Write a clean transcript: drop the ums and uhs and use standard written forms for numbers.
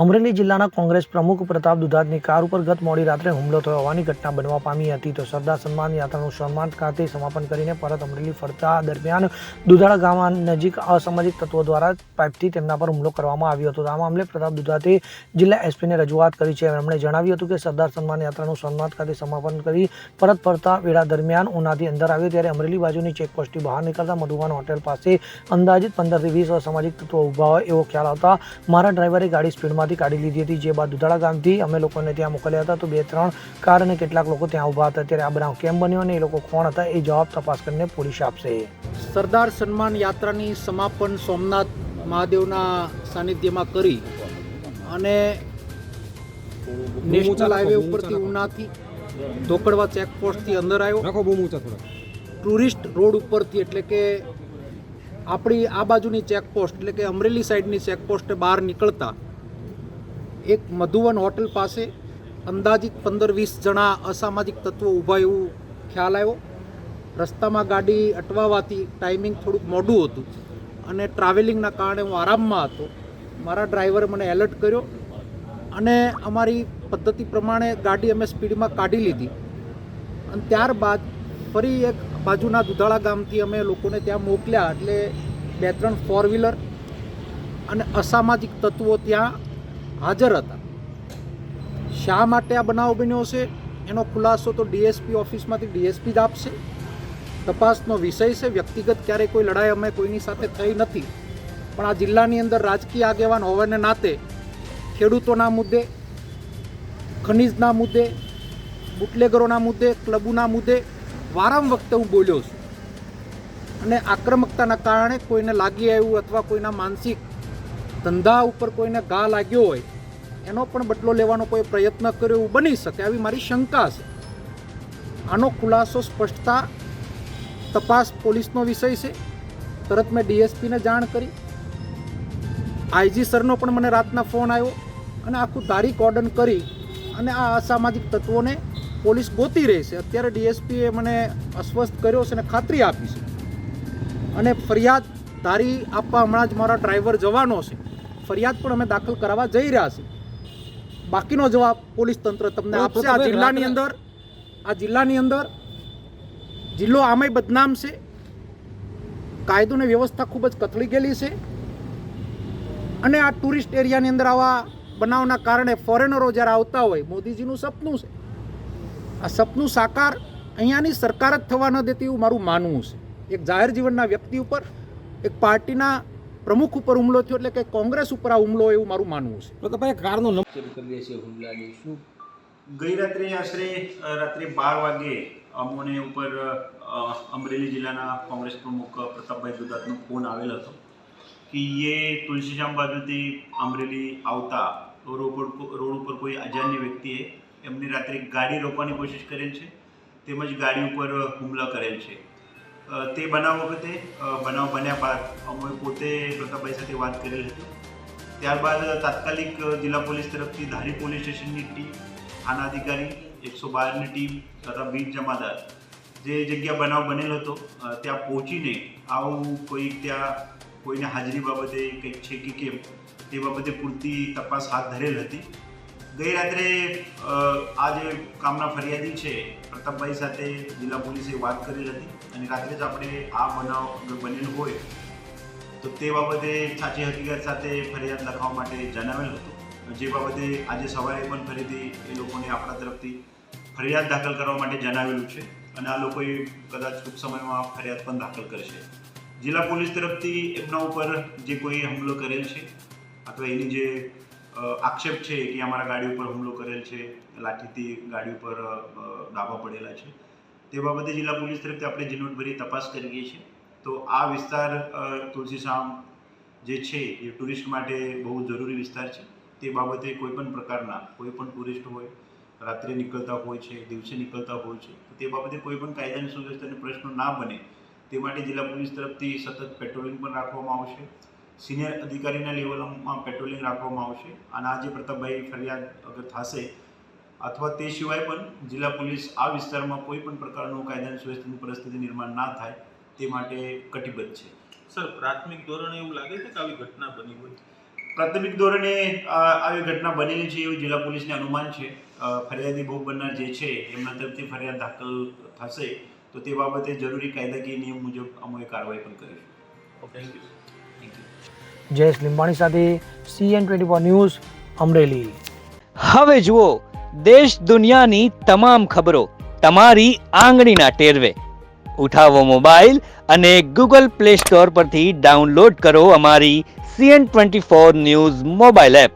અમરેલી જિલ્લાના કોંગ્રેસ પ્રમુખ પ્રતાપ દુધાતની કાર ઉપર ગત મોડી રાત્રે હુમલો થયો હોવાની ઘટના બનવા પામી હતી. તો સરદાર સન્માન યાત્રાનું સન્માન ખાતે સમાપન કરીને પરત અમરેલી ફરતા દરમિયાન દુધાળા ગામ નજીક અસામાજિક તત્વો દ્વારા પાઇપથી તેમના પર હુમલો કરવામાં આવ્યો હતો. આ મામલે પ્રતાપ દુધાતે જિલ્લા એસપીને રજૂઆત કરી છે. એમણે જણાવ્યું હતું કે સરદાર સન્માન યાત્રાનું સન્માન ખાતે સમાપન કરી પરત ફરતા વેળા દરમિયાન ઉનાથી અંદર આવ્યો ત્યારે અમરેલી બાજુની ચેકપોસ્ટથી બહાર નીકળતા મધુવન હોટેલ પાસે અંદાજિત 15 થી 20 અસામાજિક તત્વો ઊભા હોય એવો ખ્યાલ આવતા મારા ડ્રાઈવરે ગાડી સ્પીડમાં કાઢી લીધી હતી. જે બાદ દુધાળા ગામથી અમે લોકોને ત્યાં મોકલ્યા હતા. તો 2-3 કાર અને કેટલાક લોકો ત્યાં ઊભા હતા. ત્યારે આ બનાવ કેમ બન્યો અને એ લોકો કોણ હતા એ જવાબ તપાસ કરીને પોલીસ આપશે. સરદાર સન્માન યાત્રાની સમાપન સોમનાથ મહાદેવના સાનિધ્યમાં કરી અને નેશનલ હાઈવે ઉપરથી ઉનાથી ધોકડવા ચેકપોસ્ટથી અંદર આવ્યો. ટુરિસ્ટ રોડ ઉપરથી એટલે કે આપણી આ બાજુની ચેકપોસ્ટ એટલે કે અમરેલી સાઈડની ચેકપોસ્ટે બહાર નીકળતા એક મધુવન હોટલ પાસે અંદાજિત 15-20 જણા અસામાજિક તત્વો ઊભા એવું ખ્યાલ આવ્યો. રસ્તામાં ગાડી અટવાવાથી ટાઈમિંગ થોડુંક મોડું હતું અને ટ્રાવેલિંગના કારણે હું આરામમાં હતો. મારા ડ્રાઈવરે મને એલર્ટ કર્યો અને અમારી પદ્ધતિ પ્રમાણે ગાડી અમે સ્પીડમાં કાઢી લીધી અને ત્યારબાદ ફરી એક બાજુના દુધાળા ગામથી અમે લોકોને ત્યાં મોકલ્યા. એટલે 2-3 ફોર વ્હીલર અને અસામાજિક તત્વો ત્યાં હાજર હતા. શા માટે આ બનાવ બન્યો છે એનો ખુલાસો તો ડીએસપી ઓફિસમાંથી ડીએસપી જ આપશે. તપાસનો વિષય છે. વ્યક્તિગત ક્યારેય કોઈ લડાઈ અમે કોઈની સાથે થઈ નથી, પણ આ જિલ્લાની અંદર રાજકીય આગેવાન હોવાને નાતે ખેડૂતોના મુદ્દે, ખનીજના મુદ્દે, બુટલેગરોના મુદ્દે, ક્લબોના મુદ્દે વારંવાર વખતે હું બોલ્યો છું અને આક્રમકતાના કારણે કોઈને લાગી આવ્યું અથવા કોઈના માનસિક ધંધા ઉપર કોઈને ઘા લાગ્યો હોય એનો પણ બદલો લેવાનો કોઈ પ્રયત્ન કર્યો એવું બની શકે આવી મારી શંકા છે. આનો ખુલાસો સ્પષ્ટતા તપાસ પોલીસનો વિષય છે. તરત મેં ડીએસપીને જાણ કરી. આઈજી સરનો પણ મને રાતના ફોન આવ્યો અને આખું તારીખ ઓર્ડન કરી અને આ અસામાજિક તત્વોને પોલીસ ગોતી રહી છે. અત્યારે ડીએસપીએ મને અસ્વસ્થ કર્યો છે અને ખાતરી આપી છે અને ફરિયાદ ધારી આપવા હમણાં જ મારા ડ્રાઈવર જવાનો છે. ફરિયાદ પણ અમે દાખલ કરાવવા જઈ રહ્યા છીએ. બાકીનો જવાબ પોલીસ તંત્ર તમને આપશે. આ જિલ્લાની અંદર જિલ્લો આમે બદનામ છે. કાયદોની વ્યવસ્થા ખૂબ જ કથળી ગયેલી છે અને આ ટુરિસ્ટ એરિયાની અંદર આવા બનાવના કારણે ફોરેનરો જ્યારે આવતા હોય, મોદીજીનું સપનું છે, આ સપનું સાકાર અહીંયાની સરકાર જ થવા ન દેતી એવું મારું માનવું છે. એક જાહેર જીવનના વ્યક્તિ ઉપર, એક પાર્ટીના પ્રમુખ ઉપર હુમલો થયો એટલે કે કોંગ્રેસ ઉપર આ હુમલો એવું મારું માનવું છે. તો ભાઈ કારનો નંબર કરીએ છીએ હુમલાની શું ગઈ રાત્રે આશરે રાત્રે 12 વાગે અમોને ઉપર અમરેલી જિલ્લાના કોંગ્રેસ પ્રમુખ પ્રતાપભાઈ દુધાતનો ફોન આવેલ હતો કે એ તુલસીશ્યામ બાજુથી અમરેલી આવતા રોડ ઉપર કોઈ અજાણ્ય વ્યક્તિએ એમની રાત્રે ગાડી રોકવાની કોશિશ કરેલ છે તેમજ ગાડી ઉપર હુમલો કરેલ છે. તે બનાવ વખતે બનાવ બન્યા બાદ અમે પોતે પ્રતાપભાઈ સાથે વાત કરેલ હતી. ત્યારબાદ તાત્કાલિક જિલ્લા પોલીસ તરફથી ધારી પોલીસ સ્ટેશનની ટીમ, થાના અધિકારી, 112ની ટીમ તથા બીટ જમાદાર જે જગ્યા બનાવ બનેલો હતો ત્યાં પહોંચીને આવું કોઈને હાજરી બાબતે કંઈક છે કે કેમ તે બાબતે પૂરતી તપાસ હાથ ધરેલ હતી. ગઈ રાત્રે આ જે કામના ફરિયાદી છે પ્રતાપભાઈ સાથે જિલ્લા પોલીસે વાત કરેલ હતી અને રાત્રે જ આપણે આ બનાવ બનેલ હોય તો તે બાબતે સાચી હકીકત સાથે ફરિયાદ લખાવવા માટે જણાવેલ હતું. જે બાબતે આજે સવારે પણ ફરીથી એ લોકોને આપણા તરફથી ફરિયાદ દાખલ કરવા માટે જણાવેલું છે અને આ લોકોએ કદાચ ટૂંક સમયમાં ફરિયાદ પણ દાખલ કરશે. જિલ્લા પોલીસ તરફથી એમના ઉપર જે કોઈ હુમલો કરેલ છે અથવા એની જે આક્ષેપ છે કે અમારા ગાડી ઉપર હુમલો કરેલ છે, લાઠીથી ગાડી ઉપર ડાબા પડેલા છે, તે બાબતે જિલ્લા પોલીસ તરફથી આપણે ઝીણવટભરી તપાસ કરીએ છીએ. તો આ વિસ્તાર તુલસીશ્યામ જે છે એ ટુરિસ્ટ માટે બહુ જરૂરી વિસ્તાર છે. તે બાબતે કોઈપણ પ્રકારના કોઈપણ ટુરિસ્ટ હોય, રાત્રે નીકળતા હોય છે, દિવસે નીકળતા હોય છે, તો તે બાબતે કોઈપણ કાયદાની સુવ્યવસ્થાને પ્રશ્નો ના બને તે માટે જિલ્લા પોલીસ તરફથી સતત પેટ્રોલિંગ પણ રાખવામાં આવશે. સિનિયર અધિકારીના લેવલમાં પેટ્રોલિંગ રાખવામાં આવશે અને આ જે પ્રતાપભાઈ ફરિયાદ અગર થશે અથવા તે સિવાય પણ જિલ્લા પોલીસ આ વિસ્તારમાં કોઈ પણ પ્રકારનું કાયદાની સુવ્યવસ્થાની પરિસ્થિતિ નિર્માણ ના થાય તે માટે કટિબદ્ધ છે. સર, પ્રાથમિક ધોરણે એવું લાગે છે કે આવી ઘટના બની હોય? પ્રાથમિક ધોરણે આવી ઘટના બનેલી છે એવું જિલ્લા પોલીસને અનુમાન છે. ફરિયાદી ભોગ બનનાર જે છે એમના તરફથી ફરિયાદ દાખલ થશે તો તે બાબતે જરૂરી કાયદાકીય નિયમ મુજબ અમે કાર્યવાહી પણ કરીશું. જયેશ લીંબાણી સાથે CN24 ન્યૂઝ અમરેલી. હવે જુઓ દેશ દુનિયાની તમામ ખબરો તમારી આંગળીના ટેરવે. ઉઠાવો મોબાઈલ અને Google Play Store પરથી ડાઉનલોડ કરો અમારી CN24 ન્યૂઝ મોબાઈલ એપ.